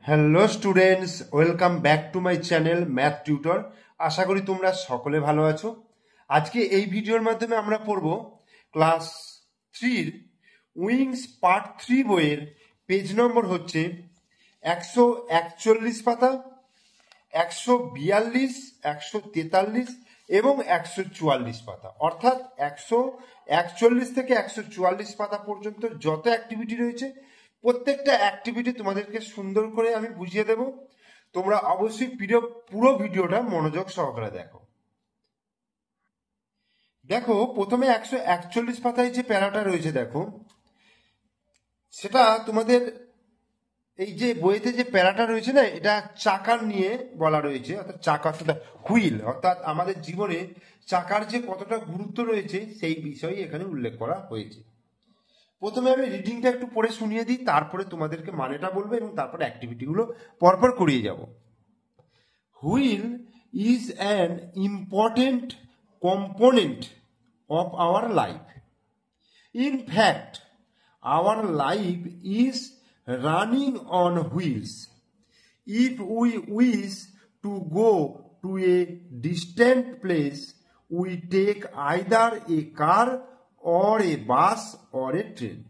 Hello students, welcome back to my channel math tutor. আশা করি তোমরা সকলে ভালো আছো। আজকে এই ভিডিওর মাধ্যমে আমরা পড়ব ক্লাস 3 উইংস পার্ট 3 বইয়ের পেজ নম্বর হচ্ছে 141 পাতা, 142, 143 এবং 144 পাতা, অর্থাৎ 141 থেকে 144 পাতা পর্যন্ত যত অ্যাক্টিভিটি রয়েছে প্রত্যেকটা অ্যাক্টিভিটি তোমাদেরকে সুন্দর করে আমি বুঝিয়ে দেব। তোমরা অবশ্যই পুরো ভিডিওটা মনোযোগ সহকারে দেখো। দেখো, প্রথমে 141 পাতায় যে প্যারাটা রয়েছে দেখো, সেটা তোমাদের এই যে বইতে যে প্যারাটা রয়েছে না, এটা চাকার নিয়ে বলা রয়েছে, অর্থাৎ চাকা অর্থাৎ হুইল, অর্থাৎ আমাদের জীবনে চাকার যে কতটা গুরুত্ব রয়েছে সেই বিষয়ে এখানে উল্লেখ করা হয়েছে। প্রথমে আমি রিডিংটা একটু পড়ে শুনিয়ে দিই, তারপরে তোমাদেরকে মানেটা বলবো এবং তারপরে অ্যাক্টিভিটিগুলো পরপর করিয়ে যাব। Wheel is an important component of our life. In fact, our life is running on wheels. If we wish to go to a distant place, we take either a car or a bus or a train.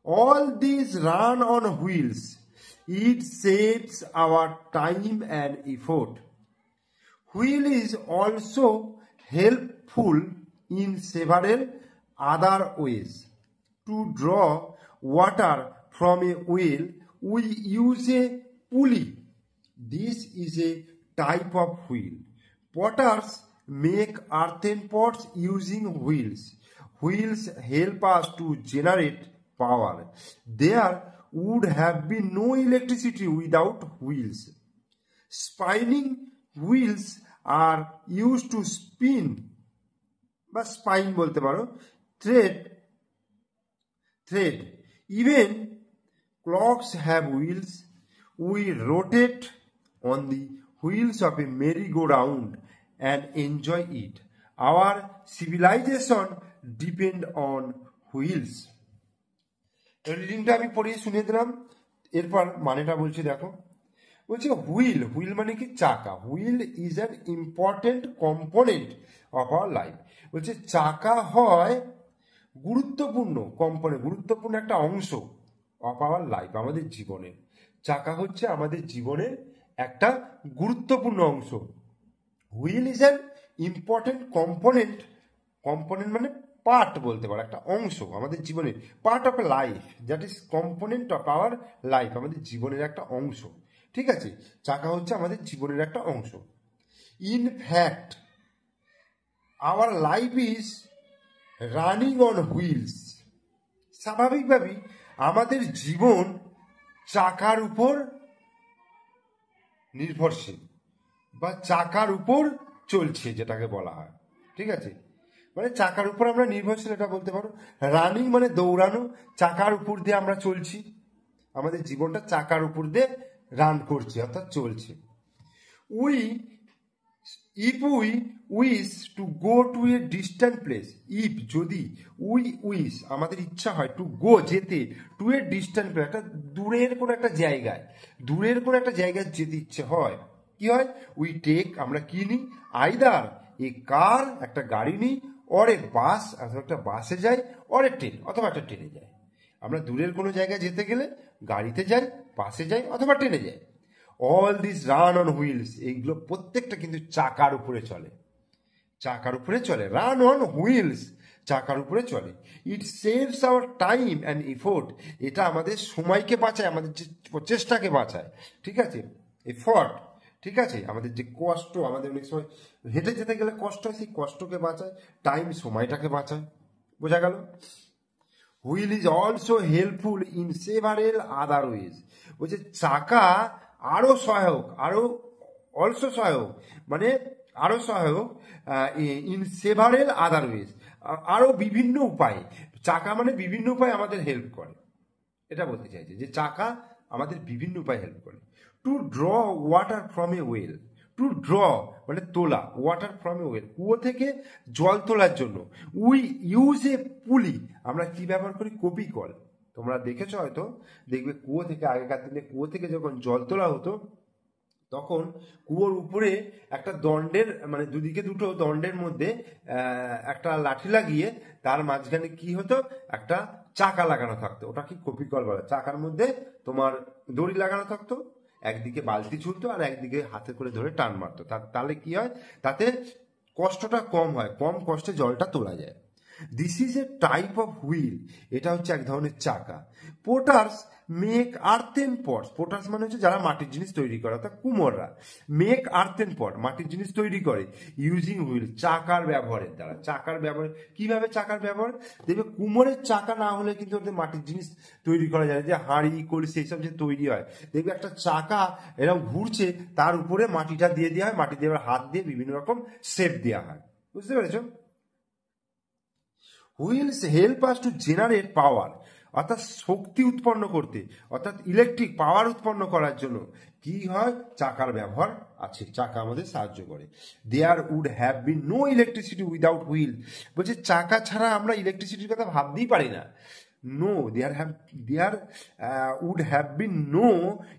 All these run on wheels. It saves our time and effort. Wheel is also helpful in several other ways. To draw water from a well, we use a pulley. This is a type of wheel. Potters make earthen pots using wheels. Wheels help us to generate power. There would have been no electricity without wheels. Spinning wheels are used to spin, বা spine বলতে পারো, thread. Even clocks have wheels. We rotate on the wheels of a merry-go-round and enjoy it. Our civilization depend on wheels. রিডিংটা আমি পড়িয়ে শুনিয়ে দিলাম, এরপর মানেটা বলছি। দেখো, বলছে হুইল, হুইল মানে কি? চাকা। Wheel is an important component of our life. বলছে চাকা হয় গুরুত্বপূর্ণ কম্পোনেন্ট, গুরুত্বপূর্ণ একটা অংশ অফ আওয়ার লাইফ, আমাদের জীবনের। চাকা হচ্ছে আমাদের জীবনের একটা গুরুত্বপূর্ণ অংশ। Wheel is an important component, component মানে পার্ট বলতে পারো, একটা অংশ আমাদের জীবনের, part of A life, that is component of our life, আমাদের জীবনের একটা অংশ। ঠিক আছে, চাকা হচ্ছে আমাদের জীবনের একটা অংশ। In fact, our life is running on wheels. স্বাভাবিকভাবেই আমাদের জীবন চাকার উপর নির্ভরশীল বা চাকার উপর চলছে, যেটাকে বলা হয়। ঠিক আছে, মানে চাকার উপর আমরা নির্ভরশীল, এটা বলতে পারো। রানিং মানে দৌড়ানো, চাকার উপর দিয়ে আমরা চলছি, আমাদের জীবনটা চাকার উপর দিয়ে রান করছে, অর্থাৎ চলছে। If we wish to go to a distant place, if যদি we wish আমাদের ইচ্ছা হয়, to go যেতে, to a distant place একটা দূরের কোনো একটা জায়গায়, দূরের কোনো একটা জায়গায় যেতে ইচ্ছে হয়, কি হয়? we take আমরা কি নিই? either a car একটা গাড়ি নিই, or a bus একটা বাসে যাই, or a train অথবা একটা ট্রেনে যাই। আমরা দূরের কোনো জায়গায় যেতে গেলে গাড়িতে যাই, বাসে যাই অথবা ট্রেনে যাই। All this run on wheels, এইগুলো প্রত্যেকটা কিন্তু চাকার উপরে চলে, চাকার উপরে চলে। রান অন হুইলস, চাকার উপরে চলে। It saves our time and effort, এটা আমাদের সময়কে বাঁচায়, আমাদের যে প্রচেষ্টাকে বাঁচায়। ঠিক আছে, এফোর্ট, ঠিক আছে, আমাদের যে কষ্ট, আমাদের অনেক সময় হেঁটে যেতে গেলে কষ্ট হয়, সেই কষ্টকে বাঁচায়। টাইম সময়টাকে বাঁচায়। বোঝা গেল? Wheel is also helpful in several other wedge. বলছে চাকা আরো সহায়ক, আরো অলসো সহায়ক মানে আরো সহায়ক, ইন সেভারেল আদার ওয়েজ, আরো বিভিন্ন উপায়ে। চাকা মানে বিভিন্ন উপায়ে আমাদের হেল্প করে, এটা বলতে চাইছে যে চাকা আমাদের বিভিন্ন উপায়ে হেল্প করে। Two draw water from a well, two draw মানে তোলা, ওয়াটার ফ্রম এ ওয়েল কুয়ো থেকে জল তোলার জন্য। উই ইউজ এ পুলি, আমরা কি ব্যবহার করি? Copy call. তোমরা দেখেছো হয়তো, দেখবে কুয়ো থেকে, আগেকার দিনে কুয়ো থেকে যখন জল তোলা হতো তখন কুয়োর উপরে একটা দণ্ডের মানে দুদিকে দুটো দণ্ডের মধ্যে একটা লাঠি লাগিয়ে তার মাঝখানে কি হতো, একটা চাকা লাগানো থাকতো, ওটা কি কপিকল বলে। চাকার মধ্যে তোমার দড়ি লাগানো থাকতো, একদিকে বালতি ছুলতো আর একদিকে হাতে করে ধরে টান মারতো, তাহলে কি হয়, তাতে কষ্টটা কম হয়, কম কষ্টে জলটা তোলা যায়। This is a type of wheel, এটা হচ্ছে এক ধরনের চাকা। পোটার্স মেক আর্থেন পট, পোটার্স মানে হচ্ছে যারা মাটির জিনিস তৈরি করে, অর্থাৎ কুমোররা মেক আর্থেন পট, মাটির জিনিস তৈরি করে ইউজিং হুইল, চাকার ব্যবহারের দ্বারা। চাকার ব্যবহার কিভাবে, চাকার ব্যবহার দেখবে, কুমোরের চাকা না হলে কিন্তু ওদের মাটির জিনিস তৈরি করা যায়, যে হাঁড়ি কলসি এইসব যে তৈরি হয়, দেখবে একটা চাকা এরকম ঘুরছে, তার উপরে মাটিটা দিয়ে দেওয়া হয়, মাটি দিয়ে হাত দিয়ে বিভিন্ন রকম শেপ দেওয়া হয়, বুঝতে পেরেছো? Wheels help us to generate power, অর্থাৎ শক্তি উৎপন্ন করতে, অর্থাৎ ইলেকট্রিক পাওয়ার উৎপন্ন করার জন্য কি হয়, চাকার ব্যবহার আছে, চাকা আমাদের সাহায্য করে। There would have been no electricity without wheel, বলছে চাকা ছাড়া আমরা ইলেকট্রিসিটির কথা ভাবতেই পারি না। No, there would have been no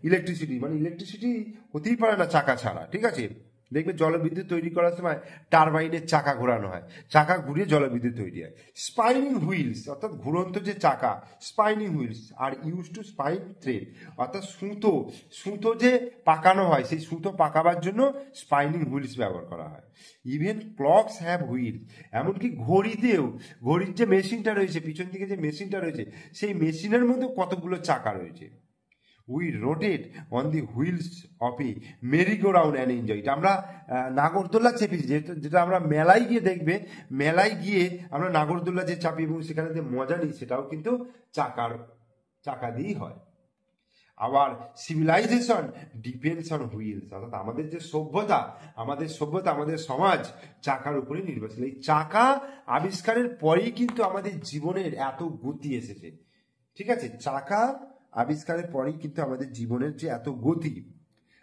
electricity, মানে ইলেকট্রিসিটি হতেই পারে না চাকা ছাড়া, ঠিক আছে? দেখবে জলবিদ্যুৎ তৈরি করার সময় টারবাইনের চাকা ঘোরানো হয়, চাকা ঘুরিয়ে জলবিদ্যুৎ তৈরি হয়। স্পাইনিং হুইলস, অর্থাৎ ঘুরন্ত যে চাকা, spinning wheels are use to spin thread, অর্থাৎ সুতো যে পাকানো হয়, সেই সুতো পাকাবার জন্য স্পাইনিং হুইলস ব্যবহার করা হয়। ইভেন ক্লকস হ্যাভ হুইল, এমনকি ঘড়িতেও, ঘড়ির যে মেশিনটা রয়েছে, পিছন দিকে যে মেশিনটা রয়েছে, সেই মেশিনের মধ্যে কতগুলো চাকা রয়েছে। We rotate on the wheels of a merry go round and enjoy, এটা আমরা নাগরদোল্লা চেপেছি, যেটা আমরা মেলায় গিয়ে দেখবে, মেলায় গিয়ে আমরা নাগরদোল্লা যে চাপি এবং সেখানে যে মজা নিই, সেটাও কিন্তু চাকা দিয়েই হয়। আবার সিভিলাইজেশন ডিপেন্ডস অন হুইলস, অর্থাৎ আমাদের যে সভ্যতা, আমাদের সমাজ চাকার উপরে নির্ভরশীল। এই চাকা আবিষ্কারের পরেই কিন্তু আমাদের জীবনের এত গতি এসেছে, ঠিক আছে? চাকা আবিষ্কারের পরেই কিন্তু আমাদের জীবনের যে এত গতি,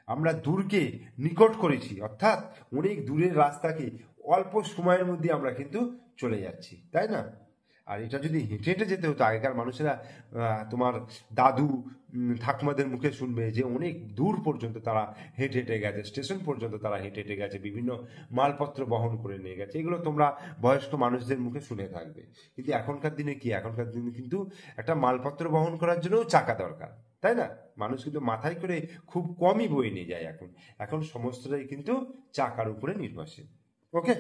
আমরা দূরকে নিকট করেছি, অর্থাৎ অনেক দূরের রাস্তাকে অল্প সময়ের মধ্যে আমরা কিন্তু চলে যাচ্ছি, তাই না? আর এটা যদি হেঁটে হেঁটে যেতে হতো, আগেকার মানুষেরা তোমার দাদু ঠাকুমাদের মুখে শুনবে যে অনেক দূর পর্যন্ত তারা হেঁটে হেঁটে গেছে, স্টেশন পর্যন্ত তারা হেঁটে হেঁটে গেছে, বিভিন্ন মালপত্র বহন করে নিয়ে গেছে, এগুলো তোমরা বয়স্ক মানুষদের মুখে শুনে থাকবে। কিন্তু এখনকার দিনে কি, এখনকার দিনে কিন্তু একটা মালপত্র বহন করার জন্যও চাকা দরকার, তাই না? মানুষ কিন্তু মাথায় করে খুব কমই বয়ে নিয়ে যায় এখন সমস্তটাই কিন্তু চাকার উপরে নির্ভরশীল। ওকে,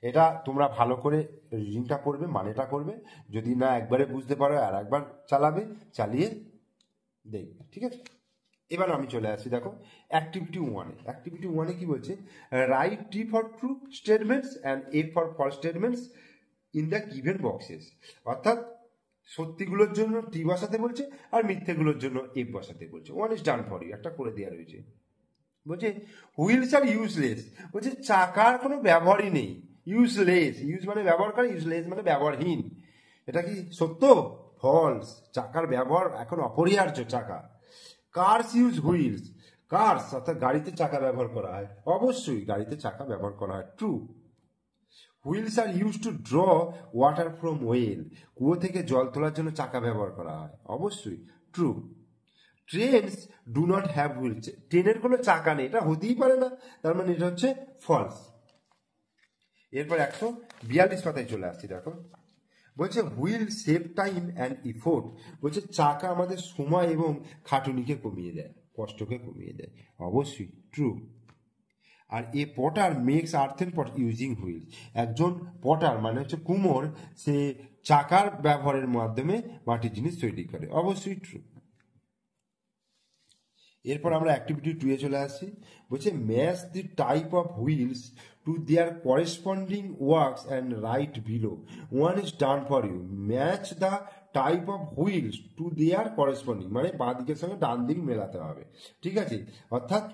এটা তোমরা ভালো করে রিডিংটা করবে, মানেটা করবে, যদি না একবারে বুঝতে পারো আর একবার চালিয়ে দেখবে, ঠিক আছে? এবার আমি চলে আসি, দেখো অ্যাক্টিভিটি ওয়ানে কি বলছে, write T for true statements and F for false statements in the given boxes, অর্থাৎ সত্যিগুলোর জন্য টি বসাতে বলছে আর মিথ্যেগুলোর জন্য এফ বসাতে বলছে। One is done for you, একটা করে দেওয়া রয়েছে। বলছে হুইলস আর ইউজলেস, বলছে চাকার কোনো ব্যবহারই নেই। ইউজলেস, ইউজ মানে ব্যবহার করে, ইউজলেস মানে ব্যবহারহীন। এটা কি সত্য? ফলস, চাকার ব্যবহার এখন অপরিহার্য চাকা। কার্স ইউজ হুইলস, কার্স অর্থাৎ গাড়িতে চাকা ব্যবহার করা হয়, অবশ্যই গাড়িতে চাকা ব্যবহার করা হয়, true. Wheels are use to draw water from well, কুয়ো থেকে জল তোলার জন্য চাকা ব্যবহার করা হয়, অবশ্যই true. Trains do not have wheels, ট্রেনের কোনো চাকা নেই, এটা হতেই পারে না, তার মানে এটা হচ্ছে ফলস। এরপর 142 পাতায় চলে আসছি, দেখো বলছে wheel save time and effort, বলছে চাকা আমাদের সময় এবং খাটুনিকে কমিয়ে দেয়, কষ্টকে কমিয়ে দেয়, অবশ্যই ট্রু। আর এ পটার মেক্স আর্থেন পট ইউজিং হুইল, একজন পটার মানে হচ্ছে কুমোর, সে চাকার ব্যবহারের মাধ্যমে মাটির জিনিস তৈরি করে, অবশ্যই ট্রু। এরপর আমরা অ্যাক্টিভিটি 2 এ চলে আসছি, বলছে match the type of wheels to their corresponding works and write below, one is done for you. Match the type of wheels to their corresponding, মানে বাঁ দিকের সঙ্গে ডান দিক মেলাতে হবে, ঠিক আছে? অর্থাৎ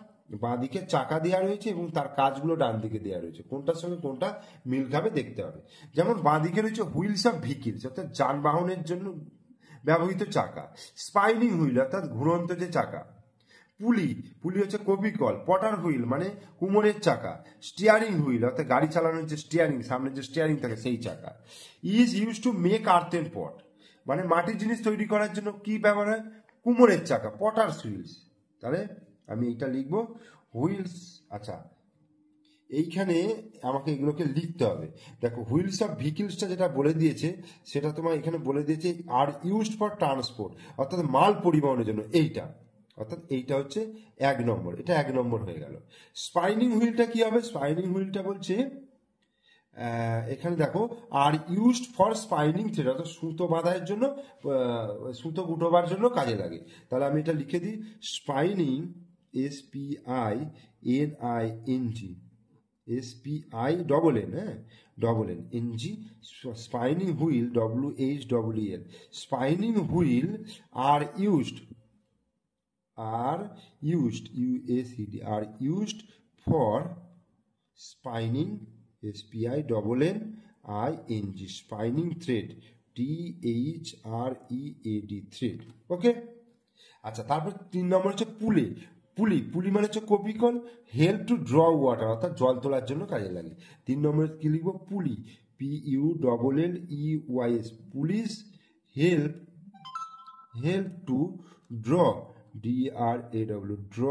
বাঁ দিকে চাকা দেওয়া রয়েছে এবং তার কাজগুলো ডান দিকে দেওয়া রয়েছে, কোনটার সঙ্গে কোনটা মিল খাবে দেখতে হবে। যেমন বাঁ দিকে রয়েছে হুইলস অফ ভেহিকলস, অর্থাৎ যানবাহনের জন্য ব্যবহৃত চাকা। স্পাইনিং হুইল অর্থাৎ ঘুরন্ত যে চাকা। পুলি হচ্ছে কপিকল। পটার হুইল মানে কুমোরের চাকা। স্টিয়ারিং হুইল অর্থাৎ গাড়ি চালানোর যে স্টিয়ারিং, সামনে যে স্টিয়ারিং থাকে সেই চাকা। Is use to make earthen pot, মানে মাটির জিনিস তৈরি করার জন্য কি ব্যবহার হয়? কুমোরের চাকা, পটার্স হুইলস। তাহলে আমি এটা লিখবো হুইলস। আচ্ছা, এইখানে আমাকে এগুলোকে লিখতে হবে। দেখো হুইলস অফ ভেহিকলসটা যেটা বলে দিয়েছে সেটা তোমার এখানে বলে দিয়েছে আর ইউজড ফর ট্রান্সপোর্ট, অর্থাৎ মাল পরিবহনের জন্য। এইটা অর্থাৎ এইটা হচ্ছে 1 নম্বর, এটা 1 নম্বর হয়ে গেল। স্পাইনিং হুইলটা কি হবে? স্পাইনিং হুইলটা বলছে এখানে দেখো are used for spinning thread, অর্থাৎ সুতো বাঁধার জন্য, সুতো গুটোবার জন্য কাজে লাগে। তাহলে আমি এটা লিখে দিই স্পাইনিং, SPINING, SPI হ্যাঁ, NG, spinning wheel, WHEEL। Spinning wheel are used, are used for spinning, SPINNING, spinning thread, THREAD, thread। ওকে, আচ্ছা, তারপর 3 নম্বর হচ্ছে পুলি। পুলি মানে হচ্ছে কপিকল, হেল্প টু ড্র ওয়াটার, অর্থাৎ জল তোলার জন্য কাজে লাগে। 3 নম্বরে কি লিখবো? পুলি, PULLEYS, police, help to draw, DRAW, draw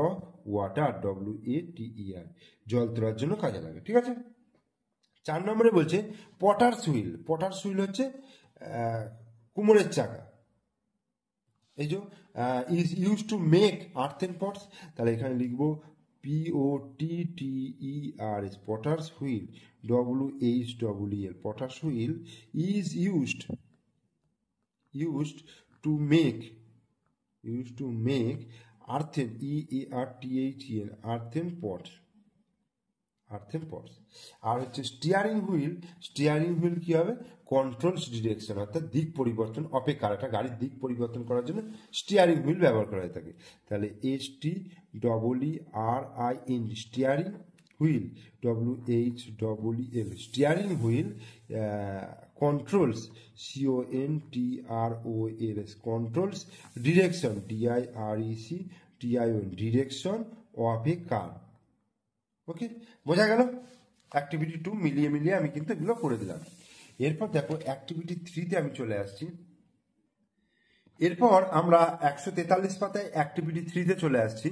water, WATER, জল তোলার জন্য কাজে লাগে। ঠিক আছে। 4 নম্বরে বলছে পটার্স হুইল। পটার্স হুইল হচ্ছে কুমোরের চাকা। এই যে is use to make earthen pots, তাহলে এখানে লিখবো POTTERS, potters wheel, WHEEL, potters wheel is used to make earthen, EARTHEN, earthen pots. আর হচ্ছে স্টিয়ারিং হুইল কি হবে? কন্ট্রোলস ডিরেকশন, অর্থাৎ দিক পরিবর্তন, অপেক্ষা, একটা গাড়ির দিক পরিবর্তন করার জন্য স্টিয়ারিং হুইল ব্যবহার করা হয়ে থাকে। তাহলে STEERING, steering wheel, WHEEL, steering wheel controls, CONTROLS, controls direction, DIRECTION, direction of a car. Okay, বোঝা গেল? অ্যাক্টিভিটি 2 মিলিয়ে আমি কিন্তু এগুলো করে দিলাম। এরপর দেখো অ্যাক্টিভিটি 3-তে আমি চলে আসছি। এরপর আমরা 143 পাতায় অ্যাক্টিভিটি 3-তে চলে আসছি।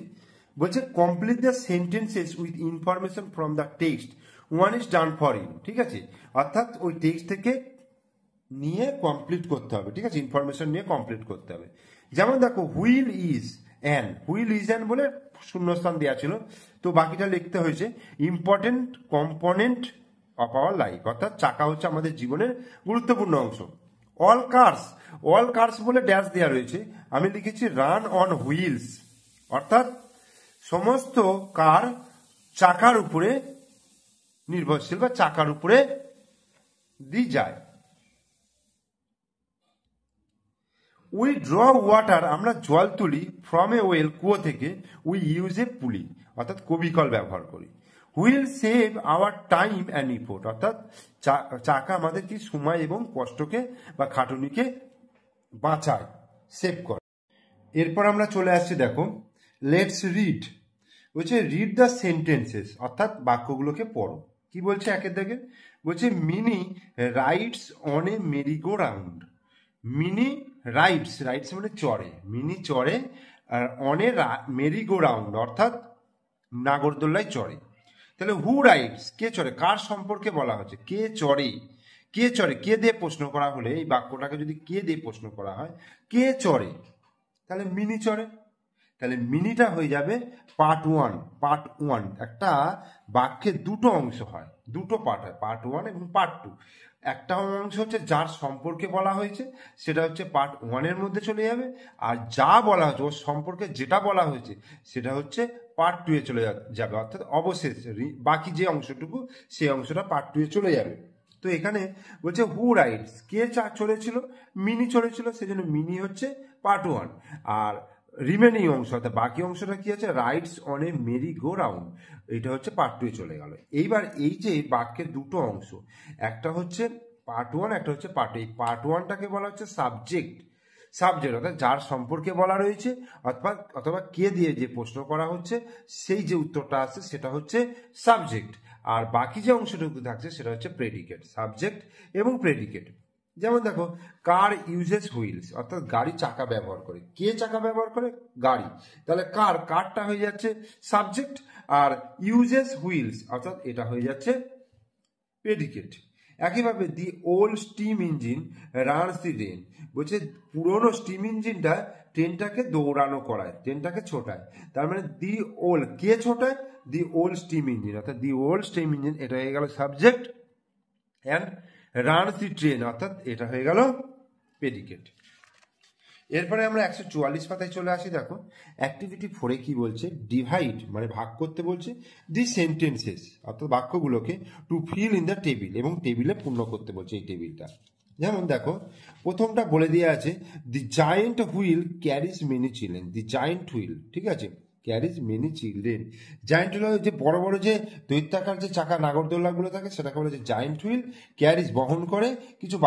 বলছে complete the sentences with information from the text, one is done for you. ঠিক আছে, অর্থাৎ ওই টেক্সট থেকে নিয়ে কমপ্লিট করতে হবে। ঠিক আছে, ইনফরমেশন নিয়ে কমপ্লিট করতে হবে। যেমন দেখো হুইল ইজ অ্যান বলে শূন্যস্থান দেওয়া ছিল, তো বাকিটা লিখতে হয়েছে important component of our life, অর্থাৎ চাকা হচ্ছে আমাদের জীবনের গুরুত্বপূর্ণ অংশ। অল কার্স বলে ড্যাশ দেওয়া রয়েছে, আমি লিখেছি রান অন হুইলস, অর্থাৎ সমস্ত কার চাকার উপরে নির্ভরশীল বা চাকার উপরে দিয়ে যায়। উই ড্র ওয়াটার, আমরা জল তুলি, ফ্রম এ ওয়েল, কুয়ো থেকে, উই ইউজ এ পুলি, অর্থাৎ কবিকল ব্যবহার করি। Wheel save our time and effort, অর্থাৎ চাকা আমাদের কি সময় এবং কষ্টকে বা খাটুনিকে বাঁচায়, সেভ করে। এরপর আমরা চলে আসছি, দেখো লেটস রিড। বলছে রিড দ্য সেন্টেন্সেস, অর্থাৎ বাক্যগুলোকে পড়ো। কি বলছে একের দিকে? বলছে mini rides on a merry go round. Mini rides মানে চড়ে, মিনি চড়ে, আর on a merry go round, অর্থাৎ নাগরদোল্লায় চড়ে। তাহলে হু রাইডস, কে চড়ে, কার সম্পর্কে বলা হচ্ছে, কে চড়ে, কে দিয়ে প্রশ্ন করা হলে, এই বাক্যটাকে যদি কে দিয়ে প্রশ্ন করা হয়, কে চড়ে, তাহলে মিনি চড়ে। তাহলে মিনিটা হয়ে যাবে পার্ট ওয়ান। একটা বাক্যে দুটো অংশ হয়, দুটো পার্ট হয়, পার্ট 1 এবং পার্ট 2। একটা অংশ হচ্ছে যার সম্পর্কে বলা হয়েছে, সেটা হচ্ছে পার্ট 1-এর মধ্যে চলে যাবে, আর যা বলা হয়েছে ওর সম্পর্কে যেটা বলা হয়েছে সেটা হচ্ছে পার্ট 2-এ চলে যাবে, অর্থাৎ অবশেষ বাকি যে অংশটুকু সেই অংশটা পার্ট 2-এ চলে যাবে। তো এখানে বলছে হু রাইডস, কে চলেছিল, মিনি চলেছিল, সেজন্য মিনি হচ্ছে পার্ট 1। আর রিমেনিং অংশ অর্থাৎ বাকি অংশটা কি আছে, rides on a merry go round, এটা হচ্ছে পার্ট 2-এ চলে গেল। এইবার এই যে বাক্যের দুটো অংশ, একটা হচ্ছে পার্ট 1, একটা হচ্ছে পার্ট 2। এই পার্ট 1টাকে বলা হচ্ছে সাবজেক্ট, অর্থাৎ যার সম্পর্কে বলা রয়েছে, অথবা কে দিয়ে যে প্রশ্ন করা হচ্ছে সেই যে উত্তরটা আছে সেটা হচ্ছে সাবজেক্ট। আর বাকি যে অংশটুকু থাকছে সেটা হচ্ছে প্রেডিকেট, সাবজেক্ট এবং প্রেডিকেট। যেমন দেখো কার ইউজেস হুইলস, অর্থাৎ গাড়ি চাকা ব্যবহার করে। কে চাকা ব্যবহার করে? গাড়ি। তাহলে কারটা হয়ে যাচ্ছে সাবজেক্ট, আর ইউজেস হুইলস অর্থাৎ এটা হয়ে যাচ্ছে প্রেডিকেট। একইভাবে দি old steam engine runs the train, বলছে পুরনো স্টিম ইঞ্জিনটা ট্রেনটাকে দৌড়ানো করায়, ট্রেনটাকে ছোটায়। তার মানে দি ওল্ড, কে ছোটায়? দি ওল্ড স্টিম ইঞ্জিন, অর্থাৎ দি ওল্ড স্টিম ইঞ্জিন এটা হয়ে গেল subject, and runs the train অর্থাৎ এটা হয়ে গেল প্রেডিকেট। এরপরে আমরা 144 পাতায় চলে আসি। দেখো অ্যাক্টিভিটি 4 কি বলছে? ডিভাইড মানে ভাগ করতে বলছে দি সেন্টেন্সেস অর্থাৎ বাক্যগুলোকে to fill in the table, এবং টেবিলে পূর্ণ করতে বলছে এই টেবিলটা। যেমন দেখো প্রথমটা বলে দেওয়া আছে the giant wheel carriage many children. The giant wheel, ঠিক আছে, carriage many children. Giant wheel যে বড় বড় যে দৈত্যাকার যে চাকা নাগরদোল্লাগুলো থাকে সেটাকে বলে যে জায়েন্ট হুইল। ক্যারিজ বহন করে কিছু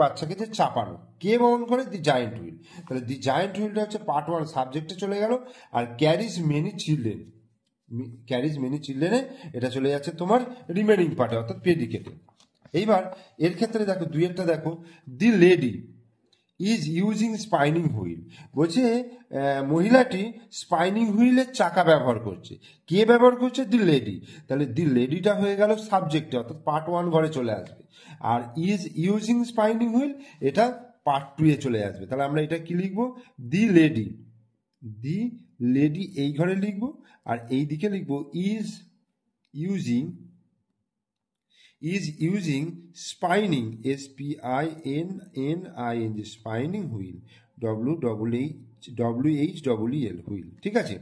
বাচ্চাকে যে চাপানো। কে বহন করে? দি জায়েন্ট হুইল। তাহলে দি জায়েন্ট হুইলটা হচ্ছে পার্ট 1 সাবজেক্টে চলে গেল, আর carriage many children, carriage many চিলড্রেনে এটা চলে যাচ্ছে তোমার রিমেনিং পার্টে অর্থাৎ প্রেডিকেটে। এইবার এর ক্ষেত্রে দেখো দুইয়েরটা দেখো, দি lady is using spinning wheel, বলছে মহিলাটি স্পাইনিং হুইলের চাকা ব্যবহার করছে। কে ব্যবহার করছে? দি লেডি। তাহলে দি লেডিটা হয়ে গেল সাবজেক্টে অর্থাৎ পার্ট 1 ঘরে চলে আসবে, আর ইজ ইউজিং স্পাইনিং হুইল এটা পার্ট 2 এ চলে আসবে। তাহলে আমরা এটা কি লিখবো? দি লেডি, দি লেডি এই ঘরে লিখবো, আর এই দিকে লিখবো is using spinning, SPINNING, spinning wheel, WHWEL wheel, ঠিক আছে।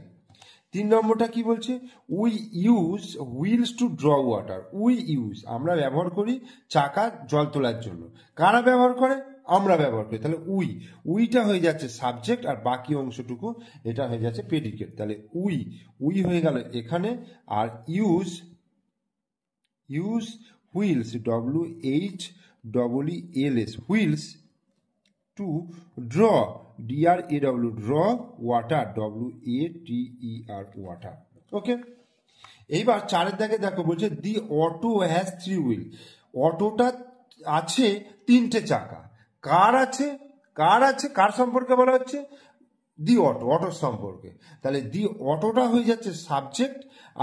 3 নম্বরটা কি বলছে? We use wheels to draw water. We use আমরা ব্যবহার করি চাকা জল তোলার জন্য। কারা ব্যবহার করে? আমরা ব্যবহার করি। তাহলে উইটা হয়ে যাচ্ছে সাবজেক্ট, আর বাকি অংশটুকু এটা হয়ে যাচ্ছে প্রেডিকেট। তাহলে উই হয়ে গেল এখানে, আর use wheels, WHEELS wheels to draw, DRAW draw water, WATER water. Okay, এইবার 4 দাগে দেখো বলছে দি অটো হ্যাজ 3 হুইল। অটোটা আছে 3টে চাকা। কার আছে? কার সম্পর্কে বলা হচ্ছে? দি অটোর সম্পর্কে। তাহলে দি অটোটা হয়ে যাচ্ছে সাবজেক্ট,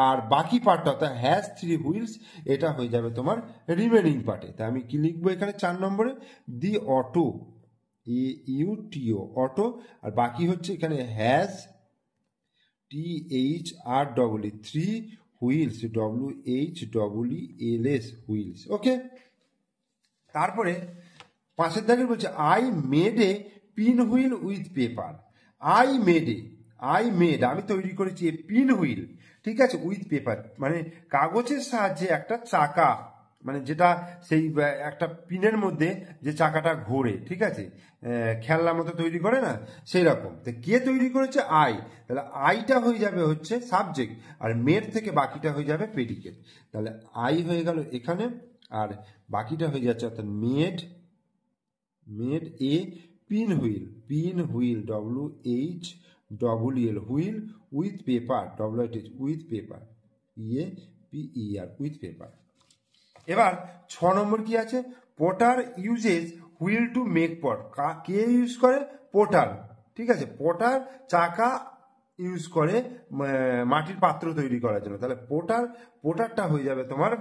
আর বাকি পার্টটা অর্থাৎ হ্যাজ 3 হুইলস এটা হয়ে যাবে তোমার রিমেনিং পার্টে। তাই আমি কি লিখবো এখানে 4 নম্বরে? দি অটো, AUTO অটো, আর বাকি হচ্ছে এখানে has, THREE 3 wheels, WHEELS wheels. Okay, তারপরে 5 দাগে বলছে I made a pinwheel with paper. আমি তৈরি করেছি এ পিন হুইল, ঠিক আছে, উইথ পেপার মানে কাগজের সাহায্যে একটা চাকা, মানে যেটা সেই একটা পিনের মধ্যে যে চাকাটা ঘোরে, ঠিক আছে, খেলনার মতো তৈরি করে না, সেই রকম। তো কে তৈরি করেছে? আই। তাহলে আইটা হয়ে যাবে হচ্ছে সাবজেক্ট, আর মেড থেকে বাকিটা হয়ে যাবে প্রেডিকেট। তাহলে আই হয়ে গেল এখানে, আর বাকিটা হয়ে যাচ্ছে অর্থাৎ made a pin wheel, WHEEL wheel with paper, with paper, PER with paper. এবার 6 নম্বর কি আছে? Potter uses wheel to make pot. K use করে? পোটার, ঠিক আছে, পোটার চাকা ইউজ করে মাটির পাত্র তৈরি করার জন্য। তাহলে পোটারটা হয়ে যাবে তোমার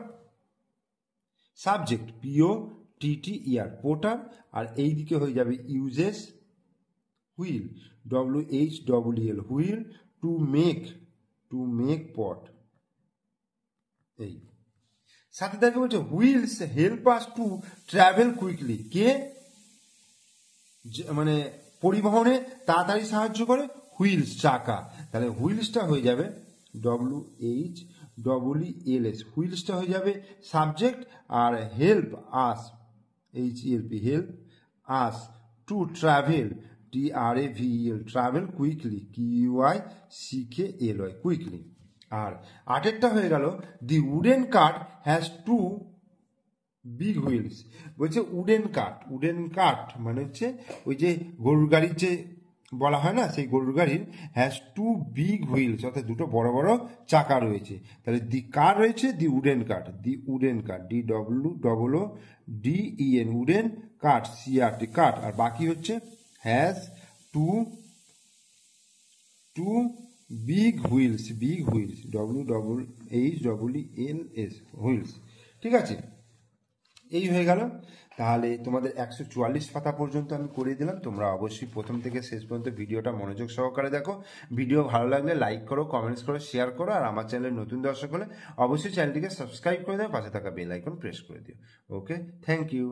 সাবজেক্ট, POTTER পোটার, আর এই দিকে হয়ে যাবে uses wheel, WHEEL wheel to make pot. এই 7 দেখে বলছে wheels help us to travel quickly. কে মানে পরিবহনে তাড়াতাড়ি সাহায্য করে? হুইলস, চাকা। তাহলে হুইলসটা হয়ে যাবে WHEELS, হুইলসটা হয়ে যাবে সাবজেক্ট, আর help us, help us to travel, TRAVEL travel quickly, QUICKLY quickly. আর 8টা হয়ে গেল the wooden cart has 2 big wheels. বলছে উডেন কার্ট মানে হচ্ছে ওই যে গরুর গাড়ির যে বলা হয় না, সেই গরুর গাড়ির হ্যাজ টু বিগ হুইলস, অর্থাৎ দুটো বড় বড় চাকা রয়েছে। তাহলে দি কার রয়েছে the wooden cart, the wooden cart, DWOODEN wooden cart, CRT cart. আর বাকি হচ্ছে has two big wheels, WHWLS wheels. ঠিক আছে, এই হয়ে গেল। তাহলে তোমাদের 144 পাতা পর্যন্ত আমি করে দিলাম। তোমরা অবশ্যই প্রথম থেকে শেষ পর্যন্ত ভিডিওটা মনোযোগ সহকারে দেখো। ভিডিও ভালো লাগলে লাইক করো, কমেন্টস করো, শেয়ার করো। আর আমার চ্যানেলে নতুন দর্শক হলে অবশ্যই চ্যানেলটিকে সাবস্ক্রাইব করে দাও, পাশে থাকা বেল আইকন প্রেস করে দিও। ওকে, থ্যাংক ইউ।